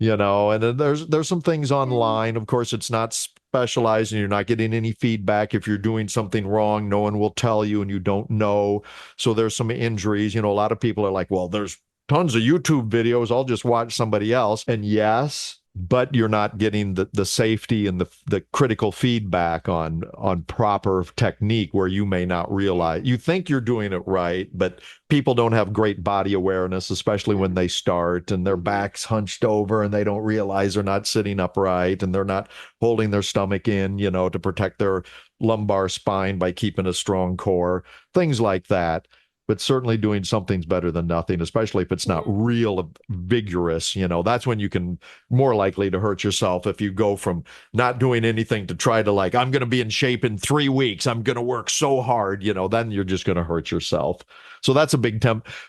and then there's some things Yeah. online. Of course, it's not specialized and you're not getting any feedback. If you're doing something wrong, no one will tell you and you don't know. So there's some injuries. A lot of people are like, well, there's tons of YouTube videos. I'll just watch somebody else. And yes, but you're not getting the safety and the critical feedback on proper technique, where you may not realize you think you're doing it right, but people don't have great body awareness, especially when they start and their back's hunched over and they don't realize they're not sitting upright and they're not holding their stomach in, to protect their lumbar spine by keeping a strong core, things like that. But certainly doing something's better than nothing, especially if it's not Yeah. real vigorous. That's when you can more likely to hurt yourself if you go from not doing anything to try to, like, I'm going to be in shape in 3 weeks. I'm going to work so hard, then you're just going to hurt yourself. So that's a big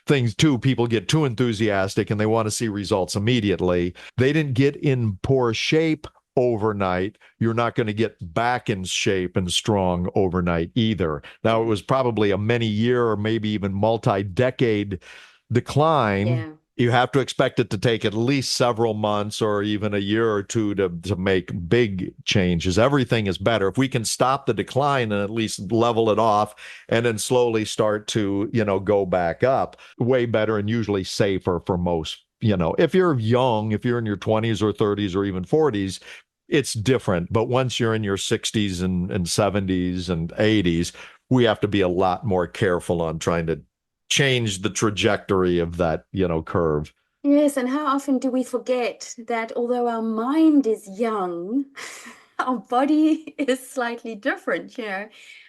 thing too. People get too enthusiastic and they want to see results immediately. They didn't get in poor shape overnight. You're not going to get back in shape and strong overnight either. Now, it was probably a many year or maybe even multi-decade decline. Yeah. You have to expect it to take at least several months or even a year or two to make big changes. Everything is better if we can stop the decline and at least level it off and then slowly start to, go back up. Way better and usually safer for most. If you're young, if you're in your 20s or 30s or even 40s, it's different. But once you're in your 60s and 70s and 80s, we have to be a lot more careful on trying to change the trajectory of that, curve. Yes, and how often do we forget that although our mind is young, our body is slightly different?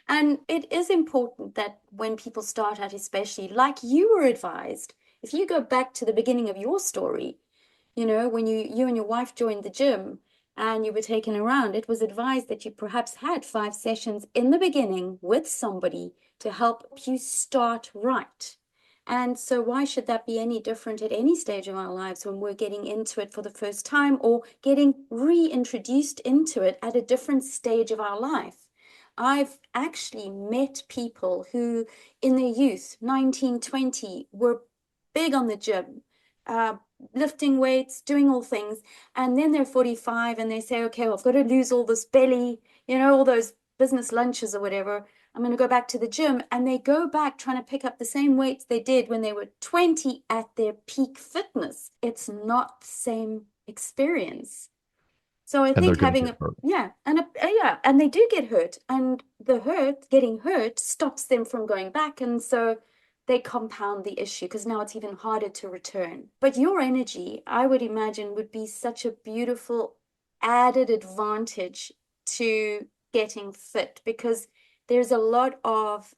And it is important that when people start out, especially like you were advised, if you go back to the beginning of your story, when you and your wife joined the gym and you were taken around, it was advised that you perhaps had 5 sessions in the beginning with somebody to help you start right. And so, why should that be any different at any stage of our lives when we're getting into it for the first time or getting reintroduced into it at a different stage of our life? I've actually met people who, in their youth, 19, 20, were big on the gym, lifting weights, doing all things. And then they're 45 and they say, okay, well, I've got to lose all this belly, all those business lunches or whatever. I'm going to go back to the gym. And they go back trying to pick up the same weights they did when they were 20 at their peak fitness. It's not the same experience. So I And they're think going to having get hurt. and they do get hurt, and getting hurt stops them from going back, and so they compound the issue because now it's even harder to return. But your energy, I would imagine, would be such a beautiful added advantage to getting fit because there's a lot of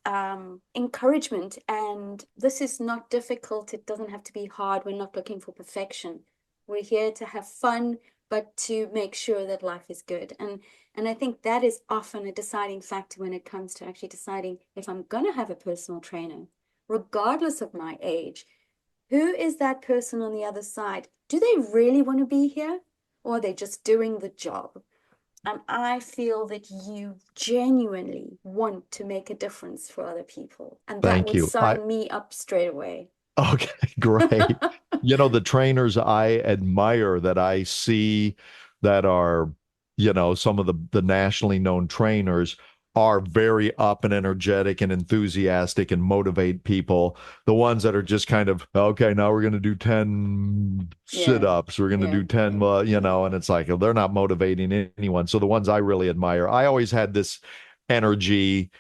encouragement, and this is not difficult. It doesn't have to be hard. We're not looking for perfection. We're here to have fun, but to make sure that life is good. And I think that is often a deciding factor when it comes to actually deciding if I'm going to have a personal trainer, regardless of my age. Who is that person on the other side? Do they really want to be here? Or are they just doing the job? And I feel that you genuinely want to make a difference for other people. And that Thank would you. I sign me up straight away. Okay, great. The trainers I admire that I see that are, some of the nationally known trainers are very up and energetic and enthusiastic and motivate people. The ones that are just kind of, okay, now we're going to do 10 Yeah, sit-ups, we're going to yeah, do 10, and it's like they're not motivating anyone. So the ones I really admire, I always had this energy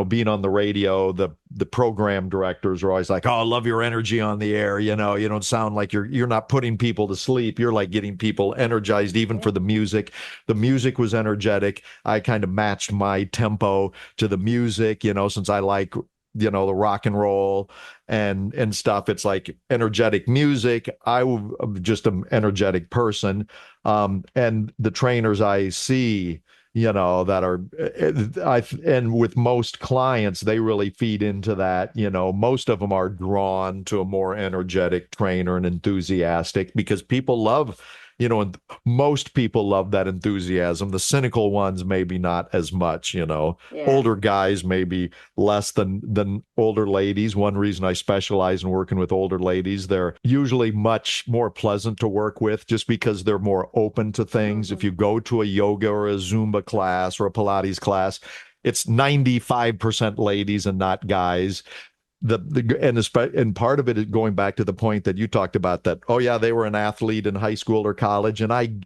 being on the radio, the program directors are always like, "Oh, I love your energy on the air. You don't sound like you're not putting people to sleep. You're like getting people energized, even yeah, for the music. The music was energetic. I kind of matched my tempo to the music, since I like the rock and roll and stuff. It's like energetic music. I'm just an energetic person, and the trainers I see that are and with most clients, they really feed into that. Most of them are drawn to a more energetic trainer and enthusiastic because people love, and most people love that enthusiasm. The cynical ones, maybe not as much, yeah. older guys, maybe less than older ladies. One reason I specialize in working with older ladies, they're usually much more pleasant to work with just because they're more open to things. If Mm-hmm. you go to a yoga or a Zumba class or a Pilates class, it's 95% ladies and not guys. And part of it is going back to the point that you talked about, that oh yeah, they were an athlete in high school or college, and I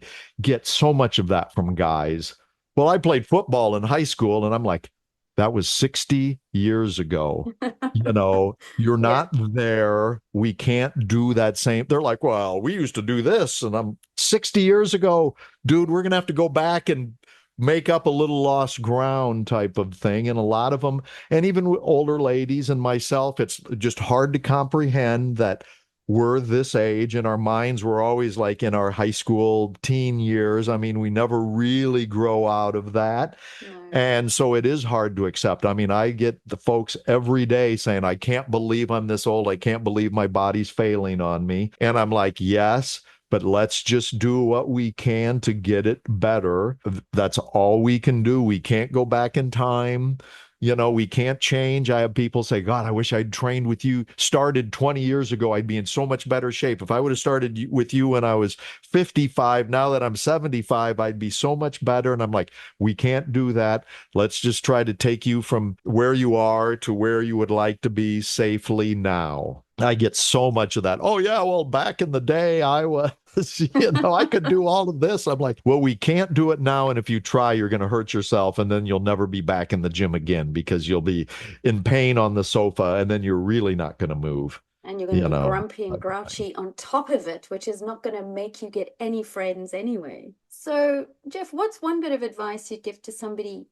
get so much of that from guys. Well, I played football in high school, and I'm like, that was 60 years ago. You're Yeah. not there. We can't do that same. They're like, well, we used to do this, and I'm 60 years ago, dude. We're gonna have to go back and make up a little lost ground type of thing. And a lot of them, and even with older ladies and myself, it's just hard to comprehend that we're this age and our minds were always like in our high school teen years. I mean, we never really grow out of that. No. And so it is hard to accept. I mean, I get the folks every day saying, I can't believe I'm this old. I can't believe my body's failing on me. And I'm like, yes, but let's just do what we can to get it better. That's all we can do. We can't go back in time. We can't change. I have people say, God, I wish I'd trained with you, started 20 years ago. I'd be in so much better shape. If I would have started with you when I was 55, now that I'm 75, I'd be so much better. And I'm like, we can't do that. Let's just try to take you from where you are to where you would like to be safely now. I get so much of that. Oh, yeah, well, back in the day, I was, I could do all of this. I'm like, well, we can't do it now. And if you try, you're going to hurt yourself. And then you'll never be back in the gym again because you'll be in pain on the sofa. And then you're really not going to move, And you're going to you be know. grumpy and grouchy on top of it, which is not going to make you get any friends anyway. So, Jeff, what's one bit of advice you'd give to somebody?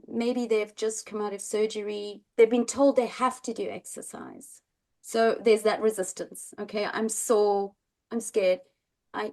Maybe they've just come out of surgery. They've been told they have to do exercise. So there's that resistance. Okay, I'm sore. I'm scared.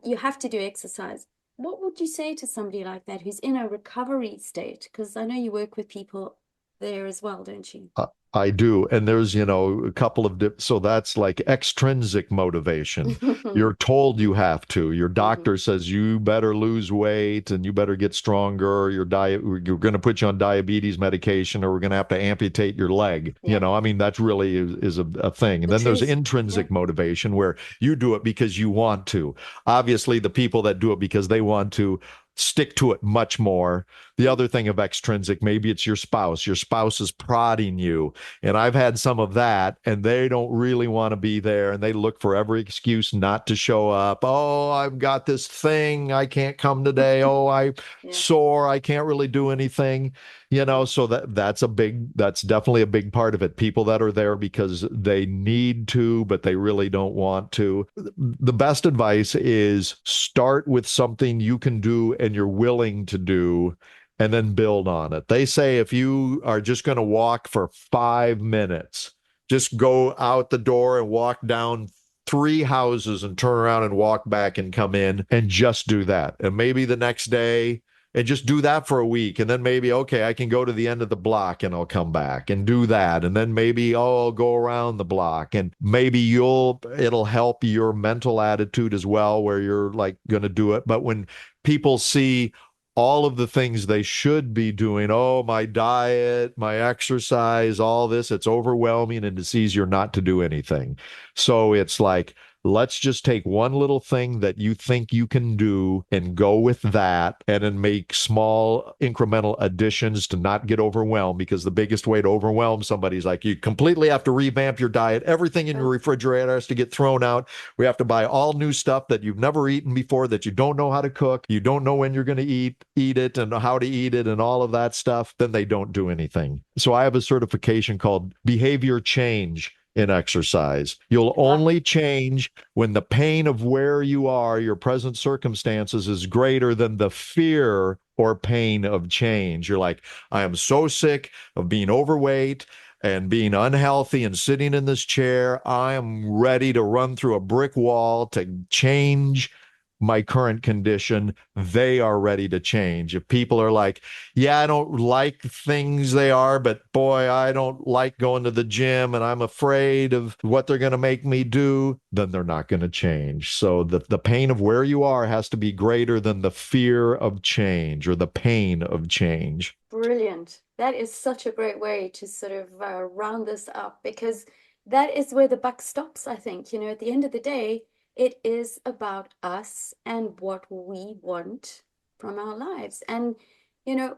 You have to do exercise. What would you say to somebody like that who's in a recovery state? Because I know you work with people there as well, don't you? Uh, I do. And there's, a couple of so that's like extrinsic motivation. You're told you have to. Your Mhm. doctor says you better lose weight and you better get stronger. Your diet, we're going to put you on diabetes medication or we're going to have to amputate your leg. Yeah, I mean, that really is a thing. And the then there's truth. Yeah. intrinsic motivation where you do it because you want to. Obviously, the people that do it because they want to stick to it much more. The Yeah. other thing of extrinsic, maybe it's your spouse. Your spouse is prodding you, and I've had some of that, and they don't really want to be there, and they look for every excuse not to show up. Oh, I've got this thing. I can't come today. Oh, I Yeah. sore. I can't really do anything. Yeah. So that's definitely a big part of it. People that are there because they need to, but they really don't want to. The best advice is start with something you can do and you're willing to do and then build on it. They say if you are just going to walk for 5 minutes, just go out the door and walk down three houses and turn around and walk back and come in and just do that. And maybe the next day, and just do that for a week. And then maybe, okay, I can go to the end of the block and I'll come back and do that. And then maybe, oh, I'll go around the block and maybe it'll help your mental attitude as well, where you're like going to do it. But when people see all of the things they should be doing. Oh, my diet, my exercise, all this, it's overwhelming and it's easier not to do anything. So it's like, let's just take one little thing that you think you can do and go with that and then make small incremental additions to not get overwhelmed because the biggest way to overwhelm somebody is like you completely have to revamp your diet. Everything in your Sure. refrigerator has to get thrown out. We have to buy all new stuff that you've never eaten before that you don't know how to cook. You don't know when you're going to eat it and how to eat it and all of that stuff. Then they don't do anything. So I have a certification called behavior change in exercise. You'll Wow. only change when the pain of where you are, your present circumstances, is greater than the fear or pain of change. You're like, I am so sick of being overweight and being unhealthy and sitting in this chair. I am ready to run through a brick wall to change my current condition. They are ready to change. If people are like, yeah, I don't like things they are, but boy, I don't like going to the gym and I'm afraid of what they're going to make me do, then they're not going to change. So the pain of where you are has to be greater than the fear of change or the pain of change. Brilliant. That is such a great way to sort of round this up because that is where the buck stops, I think. At the end of the day, it is about us and what we want from our lives. And,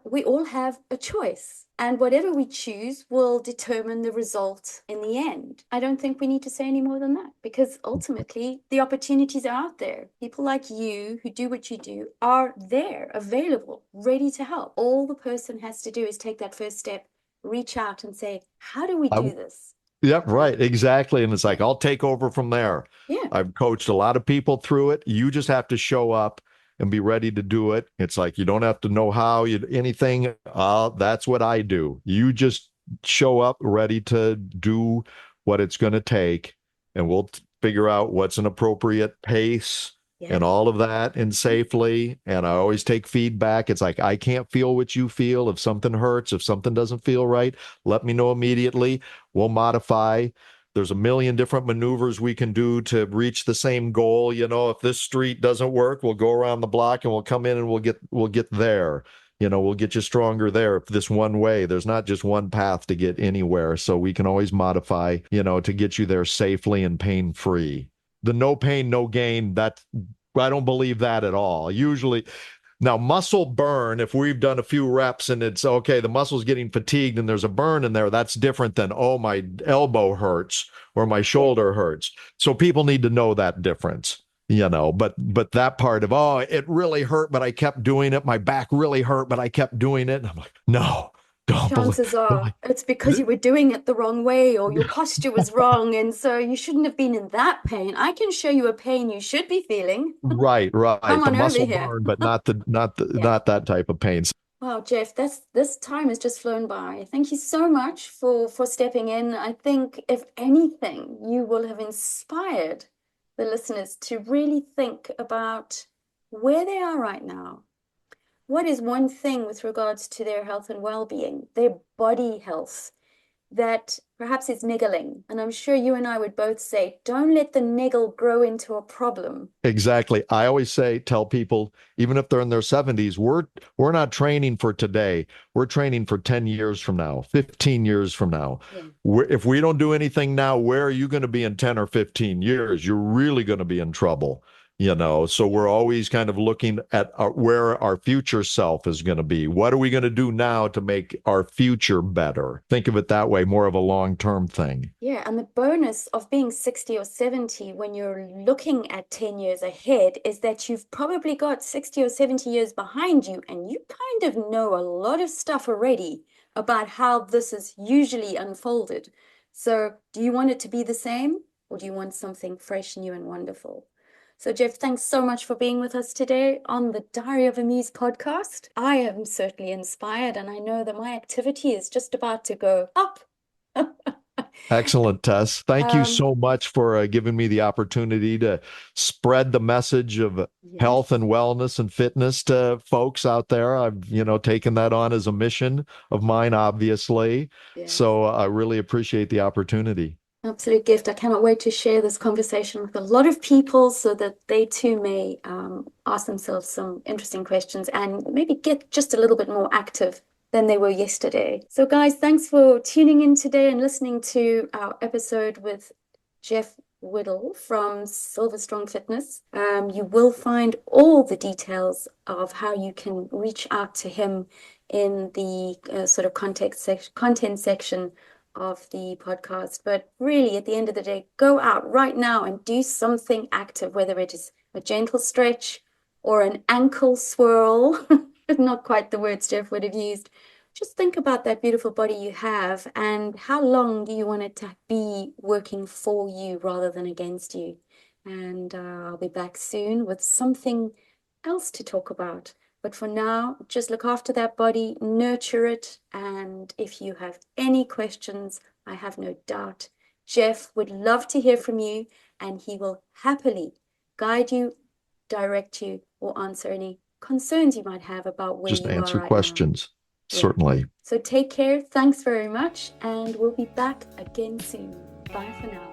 we all have a choice, and whatever we choose will determine the result in the end. I don't think we need to say any more than that because ultimately the opportunities are out there. People like you who do what you do are there, available, ready to help. All the person has to do is take that first step, reach out and say, how do we I, do this? Yep, Yeah. right. Exactly. And it's Yeah. like, I'll take over from there. Yeah. I've coached a lot of people through it. You just have to show up and be ready to do it. It's like, you don't have to know how you anything. That's what I do. You just show up ready to do what it's going to take, and we'll figure out what's an appropriate pace and Yes. all of that and safely. And I always take feedback. It's like, I can't feel what you feel. If something hurts, if something doesn't feel right, let me know immediately. We'll modify. There's a million different maneuvers we can do to reach the same goal. If this street doesn't work, we'll go around the block and we'll come in and we'll get there. We'll get you stronger there. If this one way, there's not just one path to get anywhere. So we can always modify, to get you there safely and pain free. The no pain, no gain, I don't believe that at all. Usually, now, muscle burn, if we've done a few reps and it's okay, the muscle's getting fatigued and there's a burn in there, that's different than, oh, my elbow hurts or my Yeah. shoulder hurts. So people need to know that difference. But that part of, oh, it really hurt, but I kept doing it. My back really hurt, but I kept doing it. And I'm like, no, don't believe. Chances are it's because you were doing it the wrong way or your posture was wrong. And so you shouldn't have been in that pain. I can show you a pain you should be feeling. Right, Come right. The on over muscle here. burn, but Yeah. not that type of pain. Wow, Jeff, this time has just flown by. Thank you so much for stepping in. I think if anything, you will have inspired the listeners to really think about where they are right now. what is one thing with regards to their health and well-being, their body health, that perhaps is niggling? And I'm sure you and I would both say, don't let the niggle grow into a problem. Exactly. I always tell people, even if they're in their 70s, we're not training for today. We're training for 10 years from now, 15 years from now. Yeah. If we don't do anything now, where are you going to be in 10 or 15 years? You're really going to be in trouble. So we're always kind of looking at where our future self is going to be. What are we going to do now to make our future better? Think of it that way, more of a long-term thing. Yeah, and the bonus of being 60 or 70 when you're looking at 10 years ahead is that you've probably got 60 or 70 years behind you, and you kind of know a lot of stuff already about how this is usually unfolded. So, do you want it to be the same, or do you want something fresh, new, and wonderful? So, Jeff, thanks so much for being with us today on the Diary of a Muse podcast. I am certainly inspired, and I know that my activity is just about to go up. Excellent, Tess. Thank you Um, so much for giving me the opportunity to spread the message of health yes, and wellness and fitness to folks out there. I've, taken that on as a mission of mine, obviously. yes. So I really appreciate the opportunity. Absolute gift. I cannot wait to share this conversation with a lot of people so that they too may ask themselves some interesting questions and maybe get just a little bit more active than they were yesterday. So, guys, thanks for tuning in today and listening to our episode with Jeff Whittle from Silverstrong Fitness. You will find all the details of how you can reach out to him in the sort of content section of the podcast. But really, at the end of the day, go out right now and do something active, whether it is a gentle stretch or an ankle swirl. Not quite the words Jeff would have used. Just think about that beautiful body you have and how long do you want it to be working for you rather than against you. And I'll be back soon with something else to talk about. But for now, just look after that body, nurture it. And if you have any questions, I have no doubt Jeff would love to hear from you and he will happily guide you, direct you, or answer any concerns you might have about where Just you are answer right now. questions. Yeah. Certainly. So take care. Thanks very much. And we'll be back again soon. Bye for now.